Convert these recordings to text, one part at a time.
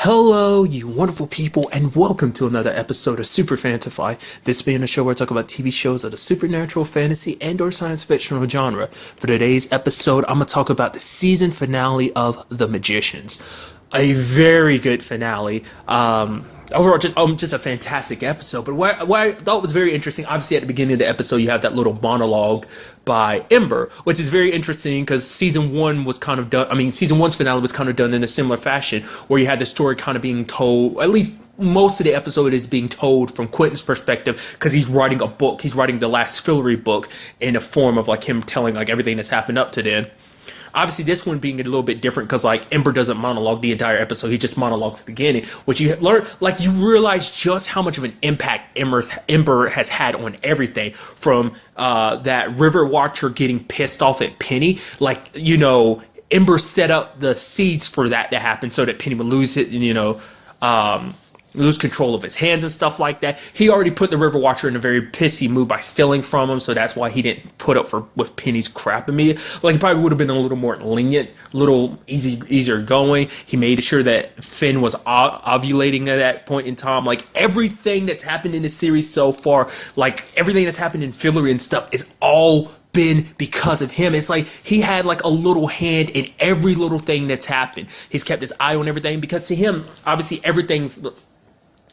Hello, you wonderful people, and welcome to another episode of Super-Fanta-Fi. This being a show where I talk about TV shows of the supernatural, fantasy, and/or science fictional genre. For today's episode, I'm going to talk about the season finale of The Magicians. A very good finale. Overall, just a fantastic episode. But what I thought was very interesting, obviously at the beginning of the episode, you have that little monologue by Ember, which is very interesting because season one's finale was kind of done in a similar fashion, where you had the story kind of being told, at least most of the episode is being told from Quentin's perspective, because he's writing a book. He's writing the last Fillory book in a form of like him telling like everything that's happened up to then. Obviously, this one being a little bit different because, like, Ember doesn't monologue the entire episode. He just monologues at the beginning, which you learn, like, you realize just how much of an impact Ember has had on everything, from that River Watcher getting pissed off at Penny. Like, you know, Ember set up the seeds for that to happen so that Penny would lose it, lose control of his hands and stuff like that. He already put the River Watcher in a very pissy mood by stealing from him, so that's why he didn't put up with Penny's crap immediately. Like, he probably would have been a little more lenient, a little easier going. He made sure that Finn was ovulating at that point in time. Like, everything that's happened in the series so far, like, everything that's happened in Fillory and stuff is all been because of him. It's like he had like a little hand in every little thing that's happened. He's kept his eye on everything because to him, obviously, everything's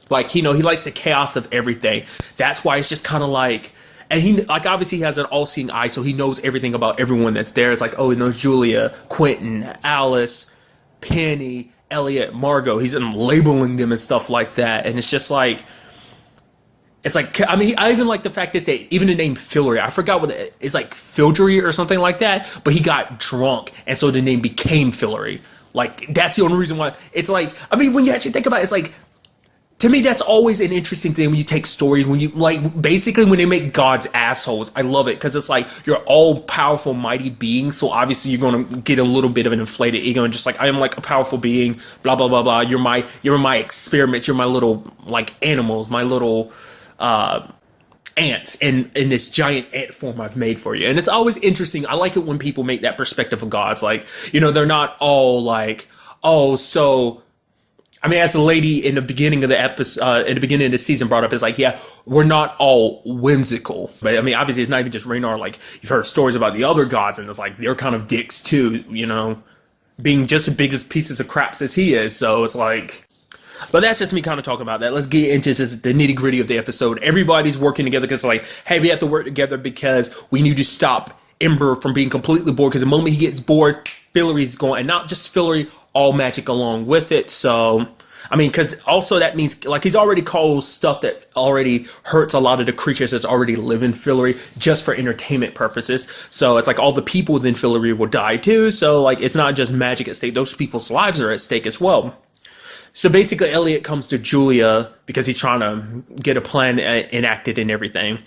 like, you know, he likes the chaos of everything. That's why it's just kind of like, and he, like, obviously he has an all-seeing eye, so he knows everything about everyone that's there. It's like, oh, he knows Julia, Quentin, Alice, Penny, Elliot, Margot. He's labeling them and stuff like that. And it's just like, it's like, I mean, I even like the fact that even the name Fillory, I forgot what it's like, Filgery or something like that, but he got drunk, and so the name became Fillory. Like, that's the only reason why. It's like, I mean, when you actually think about it, it's like, to me, that's always an interesting thing when you take stories, when you, like, basically when they make gods assholes. I love it, because it's like, you're all powerful, mighty beings, so obviously you're going to get a little bit of an inflated ego, and just like, I am like a powerful being, blah, blah, blah, blah, you're my experiments, you're my little, like, animals, my little, ants in this giant ant form I've made for you. And it's always interesting. I like it when people make that perspective of gods. Like, you know, they're not all like, oh, so, I mean, as the lady in the beginning of the episode, in the beginning of the season brought up, is like, yeah, we're not all whimsical. But I mean, obviously, it's not even just Raynar. Like, you've heard stories about the other gods, and it's like, they're kind of dicks too, you know, being just as big as pieces of crap as he is. So it's like, but that's just me kind of talking about that. Let's get into the nitty gritty of the episode. Everybody's working together because, like, hey, we have to work together because we need to stop Ember from being completely bored. Because the moment he gets bored, Fillory's going, and not just Fillory, all magic along with it. So, I mean, because also that means, like, he's already caused stuff that already hurts a lot of the creatures that already live in Fillory just for entertainment purposes. So it's like all the people within Fillory will die too. So, like, it's not just magic at stake. Those people's lives are at stake as well. So basically, Elliot comes to Julia because he's trying to get a plan enacted and everything.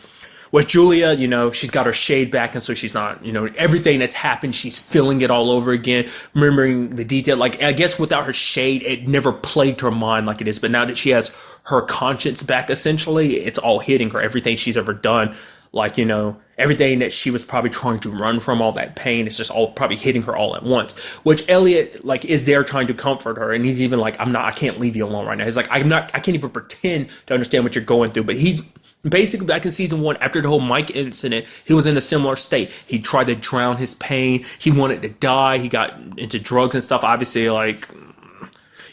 With Julia, you know, she's got her shade back, and so she's not, you know, everything that's happened, she's feeling it all over again, remembering the detail. Like, I guess without her shade, it never plagued her mind like it is. But now that she has her conscience back, essentially, it's all hitting her. Everything she's ever done, like, you know, everything that she was probably trying to run from, all that pain, it's just all probably hitting her all at once. Which Elliot, like, is there trying to comfort her, and he's even like, I can't leave you alone right now. He's like, I can't even pretend to understand what you're going through. But he's basically, back in season one, after the whole Mike incident, he was in a similar state. He tried to drown his pain. He wanted to die. He got into drugs and stuff. Obviously, like,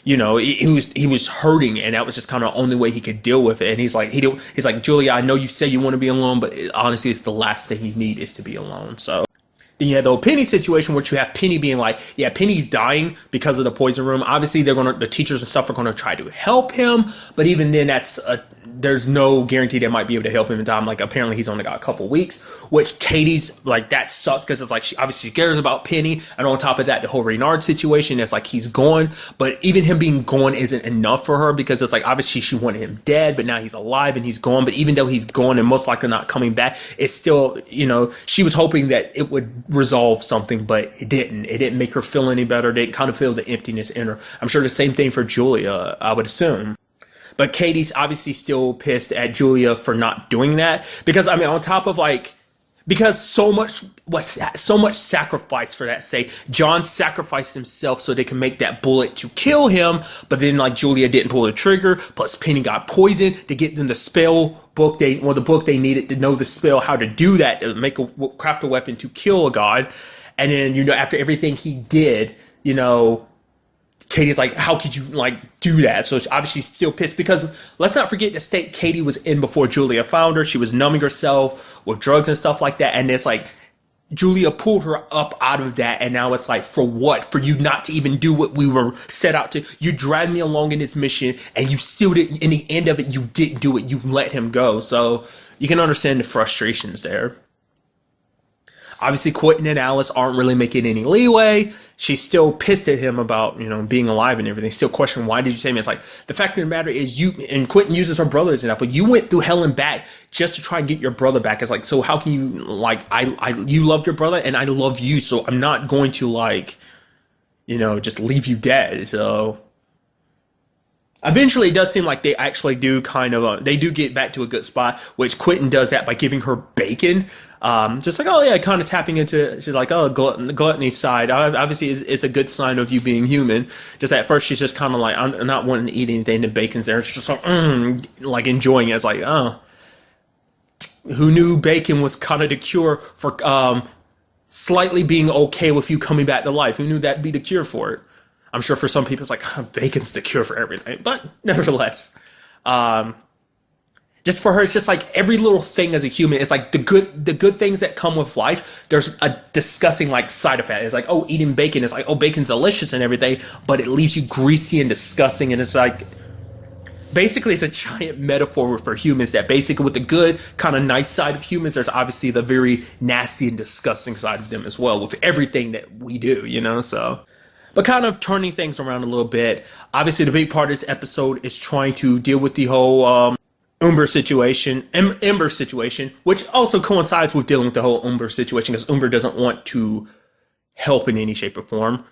you know, he was hurting, and that was just kind of the only way he could deal with it. And he's like, Julia, I know you say you want to be alone, but honestly, it's the last thing you need is to be alone. So then you have the whole Penny situation, which you have Penny being like, yeah, Penny's dying because of the poison room. Obviously, the teachers and stuff are going to try to help him, but even then, there's no guarantee they might be able to help him in time. Like, apparently he's only got a couple weeks, which Katie's like, that sucks, because it's like, she obviously cares about Penny, and on top of that, the whole Reynard situation, it's like he's gone, but even him being gone isn't enough for her, because it's like, obviously she wanted him dead, but now he's alive and he's gone. But even though he's gone and most likely not coming back, it's still, you know, she was hoping that it would resolve something, but it didn't make her feel any better. They kind of feel the emptiness in her. I'm sure the same thing for Julia, I would assume. But Katie's obviously still pissed at Julia for not doing that. Because, I mean, on top of, like, because so much sacrifice for that sake. John sacrificed himself so they can make that bullet to kill him, but then like Julia didn't pull the trigger. Plus Penny got poisoned to get them the spell book the book they needed to know the spell, how to do that, to make craft a weapon to kill a god. And then after everything he did, Katie's like, how could you like do that? So obviously she's still pissed, because let's not forget the state Katie was in before Julia found her. She was numbing herself with drugs and stuff like that. And it's like Julia pulled her up out of that. And now it's like, for what? For you not to even do what we were set out to. You dragged me along in this mission and you still didn't, in the end of it, you didn't do it. You let him go. So you can understand the frustrations there. Obviously, Quentin and Alice aren't really making any leeway. She's still pissed at him about, being alive and everything. Still questioning, why did you save me? It's like, the fact of the matter is and Quentin uses her brother as an example. You went through hell and back just to try and get your brother back. It's like, so how can you, like, you loved your brother and I love you, so I'm not going to, like, just leave you dead. So eventually it does seem like they actually do they do get back to a good spot, which Quentin does that by giving her bacon. Just like, oh yeah, kind of tapping into, she's like, oh, the gluttony side, obviously is a good sign of you being human. Just at first, she's just kind of like, I'm not wanting to eat anything, and bacon's there. It's just like enjoying it. It's like, oh, who knew bacon was kind of the cure for slightly being okay with you coming back to life? Who knew that'd be the cure for it? I'm sure for some people it's like, bacon's the cure for everything, but nevertheless, just for her, it's just like every little thing as a human. It's like the good things that come with life. There's a disgusting like side effect. It's like, oh, eating bacon is like, oh, bacon's delicious and everything, but it leaves you greasy and disgusting. And it's like, basically, it's a giant metaphor for humans, that basically with the good kind of nice side of humans, there's obviously the very nasty and disgusting side of them as well, with everything that we do, so. But kind of turning things around a little bit. Obviously, the big part of this episode is trying to deal with the whole Ember situation, which also coincides with dealing with the whole Umber situation, because Umber doesn't want to help in any shape or form.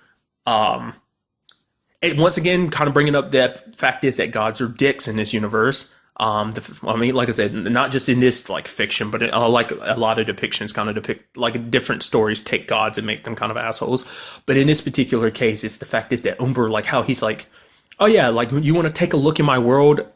Once again, kind of bringing up that fact is that gods are dicks in this universe. Like I said, not just in this like fiction, but like a lot of depictions kind of depict, like different stories take gods and make them kind of assholes. But in this particular case, it's the fact is that Umber, like how he's like, oh yeah, like you want to take a look in my world,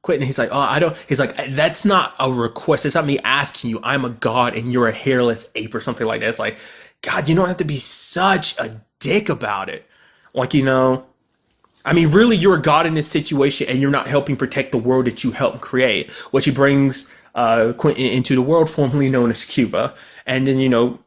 Quentin. He's like, oh, I don't. He's like, that's not a request. It's not me asking you. I'm a god and you're a hairless ape or something like that. It's like, God, you don't have to be such a dick about it. Like, really, you're a god in this situation and you're not helping protect the world that you helped create, which he brings Quentin into the world formerly known as Cuba. And then,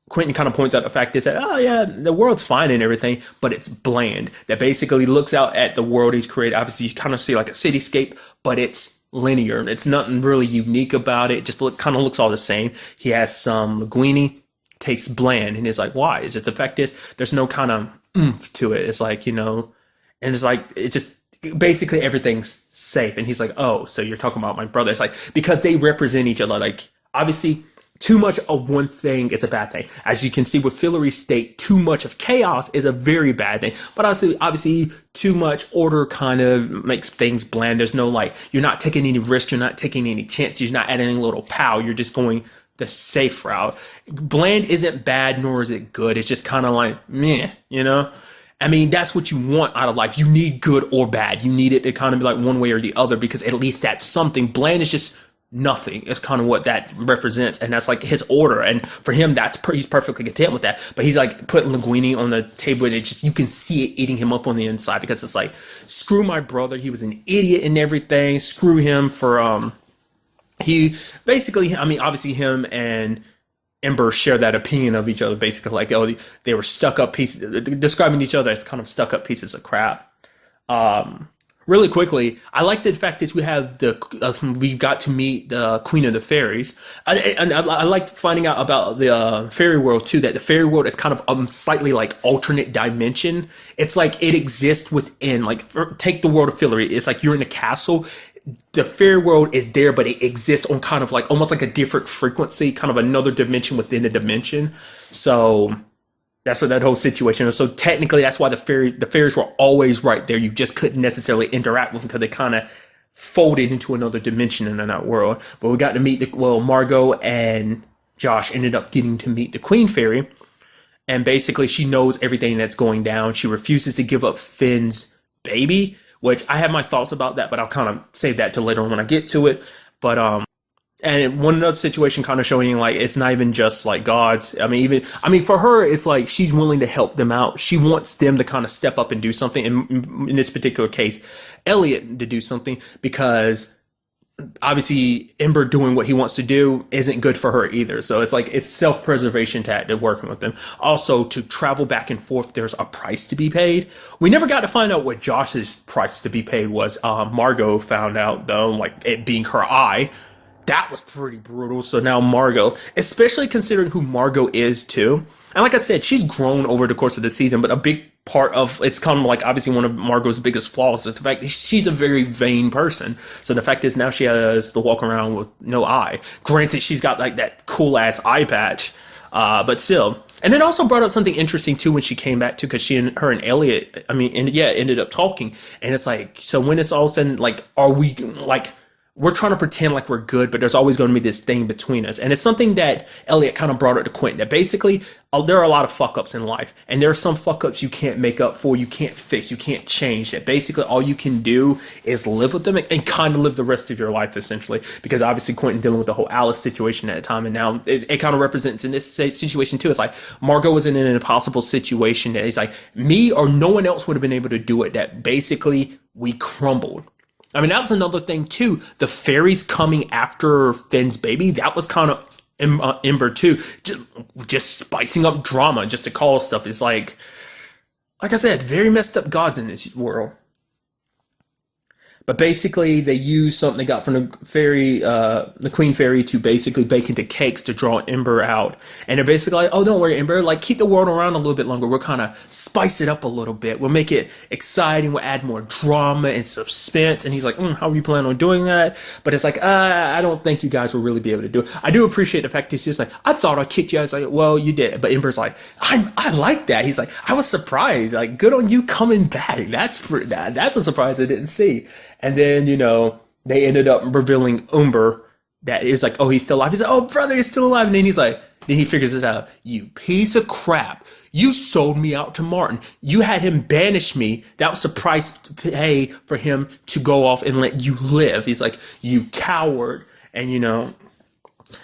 Quentin kind of points out the fact is that, oh yeah, the world's fine and everything, but it's bland. That basically looks out at the world he's created. Obviously, you kind of see like a cityscape, but it's linear. It's nothing really unique about it. It just kind of looks all the same. He has some linguine, tastes bland, and it's like, why? It's just the fact is there's no kind of oomph to it. It's like, and it's like, it just, basically everything's safe. And he's like, oh, so you're talking about my brother. It's like, because they represent each other. Like, obviously, too much of one thing is a bad thing. As you can see with Fillory State, too much of chaos is a very bad thing. But obviously, too much order kind of makes things bland. There's no like, you're not taking any risk, you're not taking any chances, you're not adding any little pow, you're just going the safe route. Bland isn't bad, nor is it good. It's just kind of like, meh, that's what you want out of life. You need good or bad. You need it to kind of be like one way or the other, because at least that's something. Bland is just nothing. It's kind of what that represents, and that's like his order. And for him, he's perfectly content with that. But he's like putting linguine on the table, and it's just, you can see it eating him up on the inside, because it's like, screw my brother. He was an idiot and everything. Screw him for he basically. Obviously, him and Ember share that opinion of each other. Basically, like, oh, they were stuck up pieces, describing each other as kind of stuck up pieces of crap. Really quickly, I like the fact that we have we've got to meet the Queen of the Fairies, and I like finding out about the fairy world too. That the fairy world is kind of slightly like alternate dimension. It's like it exists within. Like, take the world of Fillory. It's like you're in a castle. The fairy world is there, but it exists on kind of like almost like a different frequency, kind of another dimension within a dimension. So that's what that whole situation is. So technically, that's why the fairies were always right there. You just couldn't necessarily interact with them because they kind of folded into another dimension in that world. But we got to meet Margot and Josh ended up getting to meet the Queen Fairy. And basically, she knows everything that's going down. She refuses to give up Finn's baby, which I have my thoughts about that, but I'll kind of save that till later on when I get to it. But and one other situation kind of showing like it's not even just like gods. I mean, for her, it's like she's willing to help them out. She wants them to kind of step up and do something. In this particular case, Elliot to do something because obviously Ember doing what he wants to do isn't good for her either. So it's like it's self-preservation tactic working with them. Also, to travel back and forth, there's a price to be paid. We never got to find out what Josh's price to be paid was. Margot found out though, like it being her eye. That was pretty brutal. So now Margot, especially considering who Margot is too. And like I said, she's grown over the course of the season, but a big part of it's kind of like obviously one of Margot's biggest flaws is the fact that she's a very vain person. So the fact is now she has to walk around with no eye. Granted, she's got like that cool ass eye patch, but still. And it also brought up something interesting too when she came back too, because her and Elliot, ended up talking. And it's like, so when it's all of a sudden like, are we like? We're trying to pretend like we're good, but there's always going to be this thing between us. And it's something that Elliot kind of brought up to Quentin, that basically there are a lot of fuck ups in life. And there are some fuck ups you can't make up for, you can't fix, you can't change. That basically all you can do is live with them and kind of live the rest of your life, essentially. Because obviously Quentin dealing with the whole Alice situation at the time. And now it kind of represents in this situation too. It's like Margot was in an impossible situation that it's like me or no one else would have been able to do it, that basically we crumbled. I mean, that's another thing, too. The fairies coming after Finn's baby, that was kind of Ember, too. Just spicing up drama just to call stuff. It's like I said, very messed up gods in this world. But basically, they used something they got from the Queen Fairy to basically bake into cakes to draw Ember out. And they're basically like, oh, don't worry, Ember, like keep the world around a little bit longer. We'll kind of spice it up a little bit. We'll make it exciting. We'll add more drama and suspense. And he's like, how are you planning on doing that? But it's like, I don't think you guys will really be able to do it. I do appreciate the fact that he's like, I thought I kicked you. I was like, well, you did. But Ember's like, I like that. He's like, I was surprised. Like, good on you coming back. That's a surprise I didn't see. And then, they ended up revealing Umber that is like, oh, he's still alive. He's like, oh, brother, he's still alive. And then then he figures it out. You piece of crap. You sold me out to Martin. You had him banish me. That was the price to pay for him to go off and let you live. He's like, you coward. And,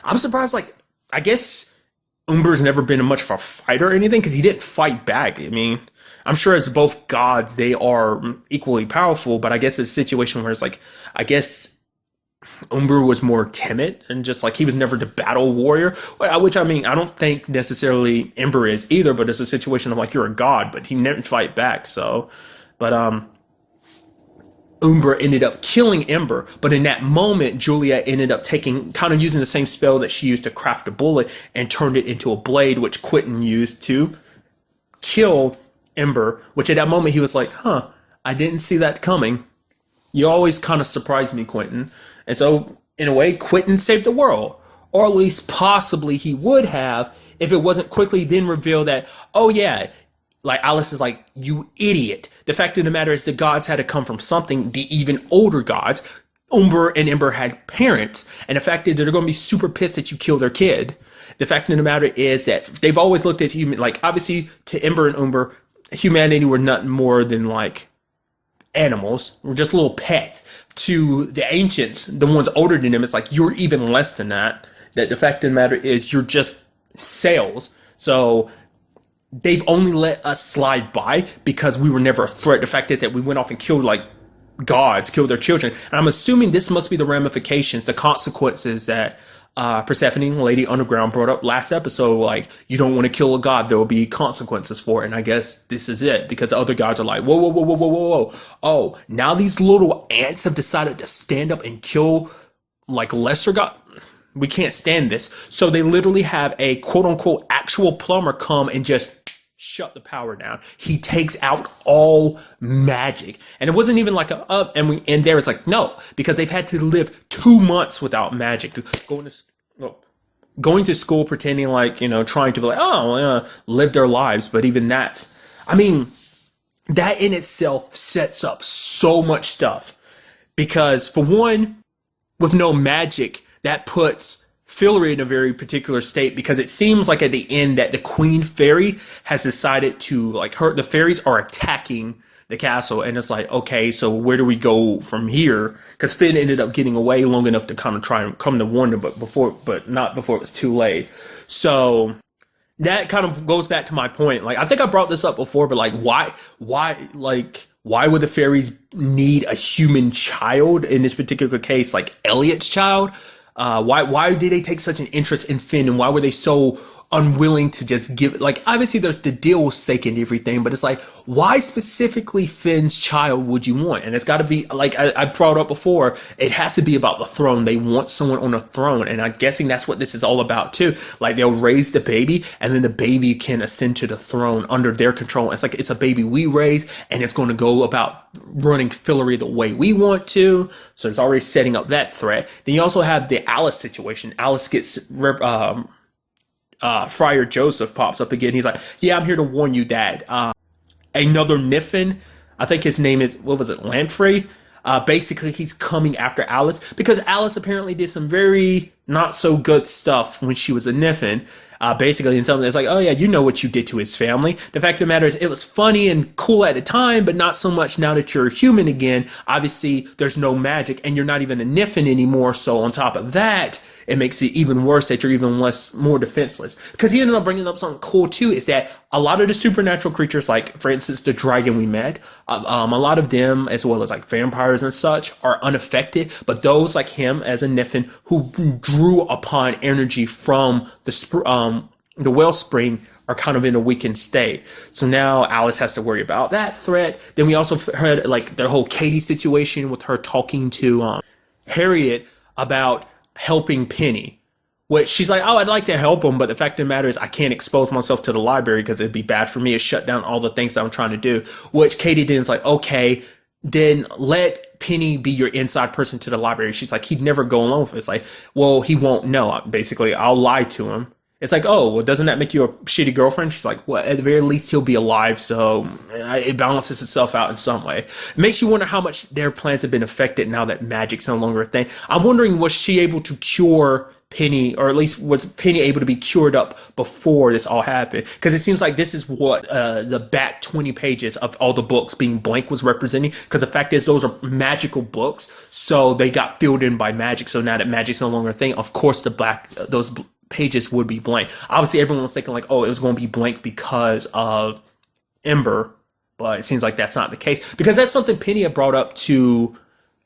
I'm surprised, like, I guess Umber's never been much of a fighter or anything because he didn't fight back. I mean, I'm sure as both gods, they are equally powerful, but I guess it's a situation where it's like, I guess Umber was more timid and just like he was never the battle warrior, which I mean, I don't think necessarily Ember is either, but it's a situation of like, you're a god, but he didn't fight back. So, but, Umber ended up killing Ember, but in that moment, Juliet ended up kind of using the same spell that she used to craft a bullet and turned it into a blade, which Quentin used to kill Ember, which at that moment he was like, I didn't see that coming. You always kind of surprise me, Quentin. And so, in a way, Quentin saved the world. Or at least possibly he would have if it wasn't quickly then revealed that, oh yeah, like Alice is like, you idiot. The fact of the matter is the gods had to come from something, the even older gods. Umber and Ember had parents. And the fact is they're going to be super pissed that you killed their kid. The fact of the matter is that they've always looked at human, like obviously to Ember and Umber, humanity were nothing more than like animals. We're just little pets. To the ancients, the ones older than them, it's like you're even less than that. That the fact of the matter is you're just cells. So they've only let us slide by because we were never a threat. The fact is that we went off and killed like gods, killed their children. And I'm assuming this must be the ramifications, the consequences that Persephone, Lady Underground, brought up last episode. Like, you don't want to kill a god, there will be consequences for it. And I guess this is it, because the other gods are like, whoa, whoa, whoa, whoa, whoa, whoa, whoa. Oh, now these little ants have decided to stand up and kill like lesser god. We can't stand this. So they literally have a quote unquote actual plumber come and just shut the power down. He takes out all magic. And it wasn't even like and there it's like, no, because they've had to live 2 months without magic. Going to school pretending like, trying to be like, live their lives. But even that, I mean, that in itself sets up so much stuff. Because for one, with no magic, that puts Fillory in a very particular state, because it seems like at the end that the Queen Fairy has decided to, like, the fairies are attacking the castle, and it's like, okay, so where do we go from here? Because Finn ended up getting away long enough to kind of try and come to warn them, but not before it was too late. So that kind of goes back to my point. Like, I think I brought this up before, but like, why would the fairies need a human child in this particular case, like Elliot's child? Why did they take such an interest in Finn, and why were they so unwilling to just give it? Like, obviously there's the deal's sake and everything, but it's like, why specifically Finn's child would you want? And it's got to be, like I brought up before, it has to be about the throne. They want someone on a throne, and I'm guessing that's what this is all about too. Like, they'll raise the baby, and then the baby can ascend to the throne under their control. It's like, it's a baby we raise, and it's going to go about running Fillory the way we want to. So it's already setting up that threat. Then you also have the Alice situation. Alice gets Friar Joseph pops up again. He's like, yeah, I'm here to warn you that another Niffin, I think his name is, what was it, Lamprey? Basically, he's coming after Alice, because Alice apparently did some very not so good stuff when she was a Niffin. Basically, and something that's like, oh yeah, you know what you did to his family. The fact of the matter is, it was funny and cool at the time, but not so much now that you're a human again. Obviously, there's no magic, and you're not even a Niffin anymore. So on top of that, it makes it even worse that you're even more defenseless. Because he ended up bringing up something cool too, is that a lot of the supernatural creatures, like for instance the dragon we met, a lot of them, as well as like vampires and such, are unaffected. But those like him as a Niffin who drew upon energy from the wellspring are kind of in a weakened state. So now Alice has to worry about that threat. Then we also heard like the whole Katie situation with her talking to Harriet about helping Penny, which she's like, oh, I'd like to help him, but the fact of the matter is I can't expose myself to the library because it'd be bad for me to shut down all the things that I'm trying to do. Which Katie didn't like, okay, then let Penny be your inside person to the library. She's like, he'd never go along with it. It's like, well, he won't know. Basically, I'll lie to him. It's like, oh, well, doesn't that make you a shitty girlfriend? She's like, well, at the very least, he'll be alive, so it balances itself out in some way. It makes you wonder how much their plans have been affected now that magic's no longer a thing. I'm wondering, was she able to cure Penny, or at least was Penny able to be cured up before this all happened? Because it seems like this is what the back 20 pages of all the books being blank was representing. Because the fact is, those are magical books, so they got filled in by magic. So now that magic's no longer a thing, of course those pages would be blank. Obviously, everyone was thinking like, oh, it was going to be blank because of Ember, but it seems like that's not the case, because that's something Penny had brought up to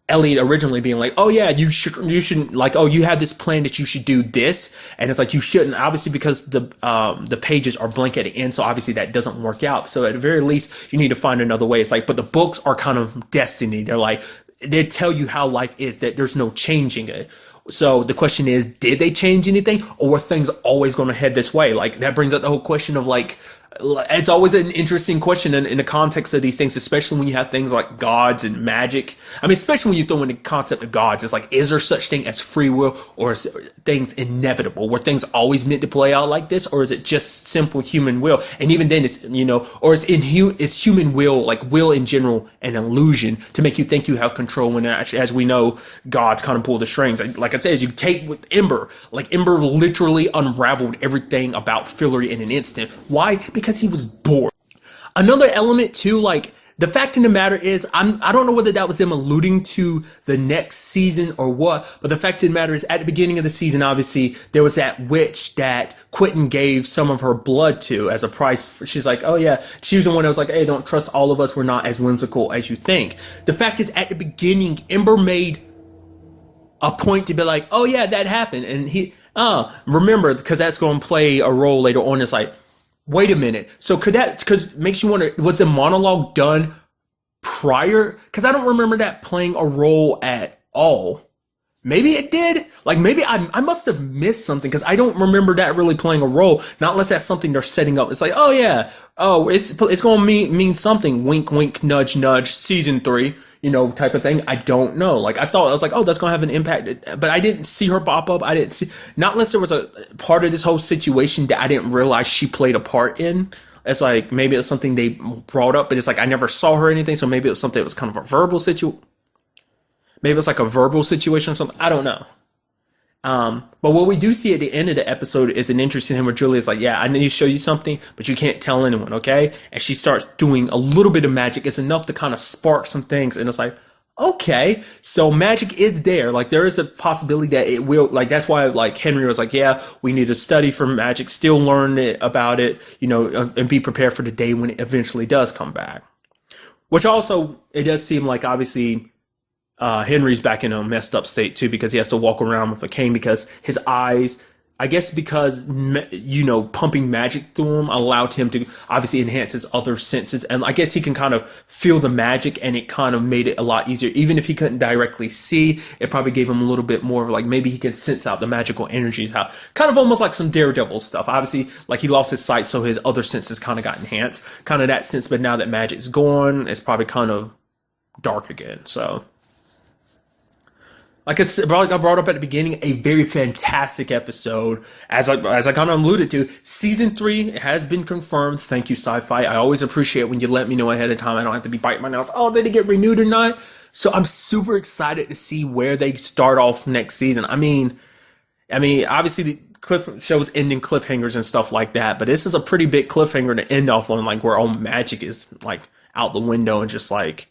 Elliot originally, being like, oh yeah, you shouldn't, like, oh, you have this plan that you should do this, and it's like, you shouldn't, obviously, because the pages are blank at the end, so obviously that doesn't work out. So at the very least, you need to find another way. It's like, but the books are kind of destiny. They're like, they tell you how life is, that there's no changing it. So the question is, did they change anything, or were things always going to head this way? Like, that brings up the whole question of like, it's always an interesting question in the context of these things, especially when you have things like gods and magic. I mean, especially when you throw in the concept of gods, it's like, is there such thing as free will, or is things inevitable? Were things always meant to play out like this, or is it just simple human will? And even then, it's, you know, or is human will, like will in general, an illusion to make you think you have control, when actually, as we know, gods kind of pull the strings. Like I said, as you take with Ember, like Ember literally unraveled everything about Fillory in an instant. Why? Because he was bored. Another element too, like, the fact of the matter is, I don't know whether that was them alluding to the next season or what, but the fact of the matter is, at the beginning of the season, obviously, there was that witch that Quentin gave some of her blood to as a price. She's like, oh yeah, she was the one that was like, hey, don't trust all of us, we're not as whimsical as you think. The fact is, at the beginning, Ember made a point to be like, oh yeah, that happened, and remember, because that's going to play a role later on. It's like, wait a minute. So because makes you wonder, was the monologue done prior? Because I don't remember that playing a role at all. Maybe it did. Like, maybe I must have missed something, because I don't remember that really playing a role. Not unless that's something they're setting up. It's like, oh yeah, oh, it's going to mean something. Wink, wink, nudge, nudge. Season 3. You know, type of thing. I don't know. Like, I was like, oh, that's going to have an impact. But I didn't see her pop up. I didn't see, not unless there was a part of this whole situation that I didn't realize she played a part in. It's like, maybe it was something they brought up, but it's like, I never saw her or anything. So maybe it was something that was kind of a verbal situation. Maybe it's like a verbal situation or something. I don't know. But what we do see at the end of the episode is an interesting thing where Julia's like, yeah, I need to show you something, but you can't tell anyone, okay? And she starts doing a little bit of magic. It's enough to kind of spark some things. And it's like, okay, so magic is there. Like, there is a possibility that it will, like, that's why, like, Henry was like, yeah, we need to study for magic, still learn about it, and be prepared for the day when it eventually does come back. Which also, it does seem like, obviously, Henry's back in a messed up state too because he has to walk around with a cane because his eyes, I guess because, pumping magic through him allowed him to obviously enhance his other senses. And I guess he can kind of feel the magic and it kind of made it a lot easier. Even if he couldn't directly see, it probably gave him a little bit more of like maybe he could sense out the magical energies out. Kind of almost like some Daredevil stuff. Obviously, like he lost his sight, so his other senses kind of got enhanced. Kind of that sense, but now that magic's gone, it's probably kind of dark again. So. Like I brought up at the beginning, a very fantastic episode. As I kind of alluded to, season 3 has been confirmed. Thank you, Sci-Fi. I always appreciate when you let me know ahead of time. I don't have to be biting my nails. Oh, did it get renewed or not? So I'm super excited to see where they start off next season. I mean, obviously the cliff shows ending cliffhangers and stuff like that, but this is a pretty big cliffhanger to end off on, like where all magic is like out the window and just like.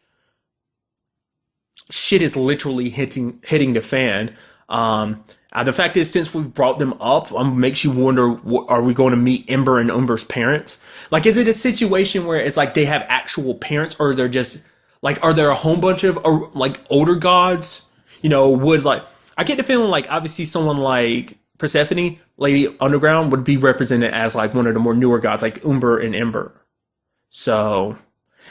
Shit is literally hitting the fan. The fact is, since we've brought them up, makes you wonder: are we going to meet Ember and Umber's parents? Like, is it a situation where it's like they have actual parents, or they're just like, are there a whole bunch of like older gods? Would like I get the feeling like obviously someone like Persephone, Lady Underground, would be represented as like one of the more newer gods, like Umber and Ember. So.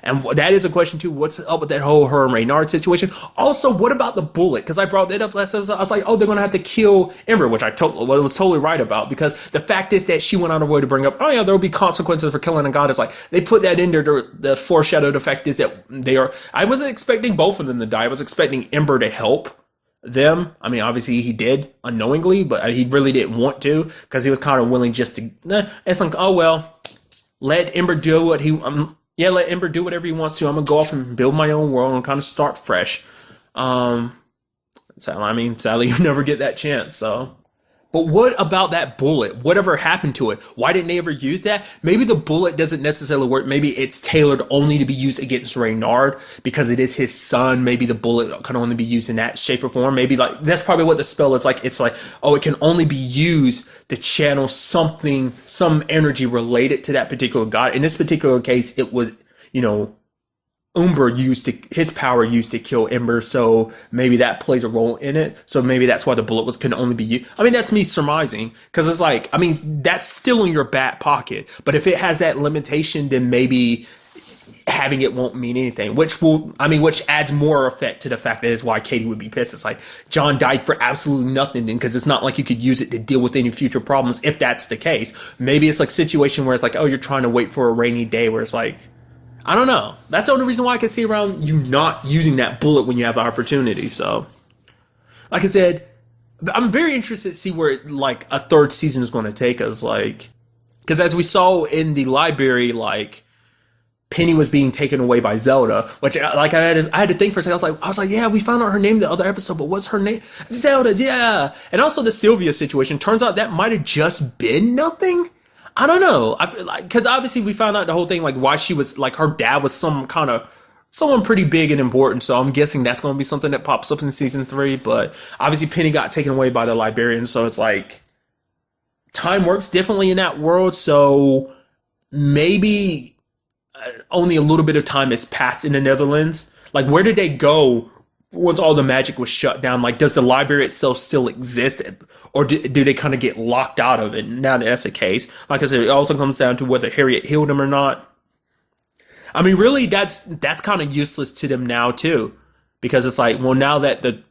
And that is a question too. What's up with that whole her and Reynard situation? Also, what about the bullet? Because I brought that up last episode. I was like, oh, they're going to have to kill Ember, which I was totally right about. Because the fact is that she went out of her way to bring up, oh yeah, there will be consequences for killing a god. It's like, they put that in there to the foreshadow. The fact is that I wasn't expecting both of them to die. I was expecting Ember to help them. I mean, obviously he did unknowingly, but he really didn't want to because he was kind of willing just to, it's like, oh well, let Ember do what let Ember do whatever he wants to. I'm going to go off and build my own world and kind of start fresh. Sadly, you never get that chance, so. But what about that bullet? Whatever happened to it? Why didn't they ever use that? Maybe the bullet doesn't necessarily work. Maybe it's tailored only to be used against Reynard because it is his son. Maybe the bullet can only be used in that shape or form. Maybe like that's probably what the spell is like. It's like, oh, it can only be used to channel something, some energy related to that particular god. In this particular case, it was, Umber his power used to kill Ember, so maybe that plays a role in it. So maybe that's why the bullet can only be used. I mean, that's me surmising, because it's like, I mean, that's still in your back pocket. But if it has that limitation, then maybe having it won't mean anything, which adds more effect to the fact that is why Katie would be pissed. It's like, John died for absolutely nothing, because it's not like you could use it to deal with any future problems if that's the case. Maybe it's like a situation where it's like, oh, you're trying to wait for a rainy day where it's like, I don't know. That's the only reason why I can see around you not using that bullet when you have the opportunity. So, like I said, I'm very interested to see where like a third season is going to take us. Like, because as we saw in the library, like Penny was being taken away by Zelda, which like I had to think for a second. I was like, yeah, we found out her name the other episode, but what's her name? Zelda, yeah. And also the Sylvia situation. Turns out that might have just been nothing. I don't know. I feel like, because obviously we found out the whole thing, like why she was like her dad was someone pretty big and important. So I'm guessing that's going to be something that pops up in season 3. But obviously Penny got taken away by the librarian, so it's like time works differently in that world. So maybe only a little bit of time has passed in the Netherlands. Like, where did they go once all the magic was shut down? Like, does the library itself still exist, or do they kind of get locked out of it? Now that that's the case, like I said, it also comes down to whether Harriet healed him or not. I mean, really, that's kind of useless to them now too, because it's like, well, now that the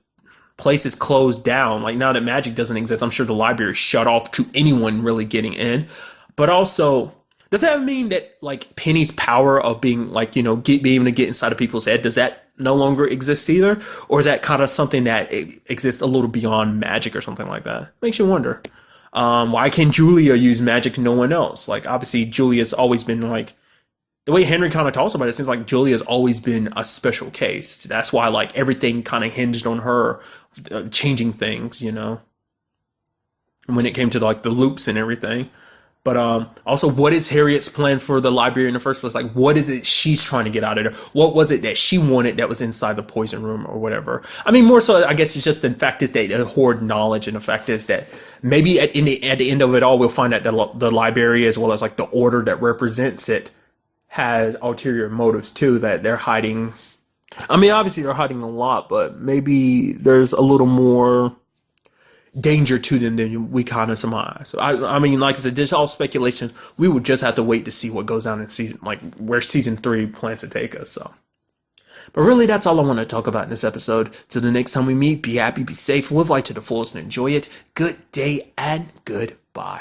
place is closed down, like now that magic doesn't exist, I'm sure the library is shut off to anyone really getting in. But also, does that mean that like Penny's power of being like, being able to get inside of people's head, does that no longer exist either? Or is that kind of something that exists a little beyond magic or something like that? Makes you wonder. Why can Julia use magic and no one else? Like, obviously, Julia's always been like, the way Henry kind of talks about it, it seems like Julia's always been a special case. That's why like everything kind of hinged on her changing things, when it came to like the loops and everything. But also, what is Harriet's plan for the library in the first place? Like, what is it she's trying to get out of there? What was it that she wanted that was inside the poison room or whatever? I mean, more so, I guess it's just the fact is that they hoard knowledge, and the fact is that maybe at the end of it all, we'll find that the library, as well as like the order that represents it, has ulterior motives too, that they're hiding. I mean, obviously they're hiding a lot, but maybe there's a little more danger to them than we kind of surmise. So I mean, like I said, this is all speculation. We would just have to wait to see what goes down in season, like where season 3 plans to take us. So, but really, that's all I want to talk about in this episode. Till the next time we meet, be happy, be safe, live life to the fullest, and enjoy it. Good day and goodbye.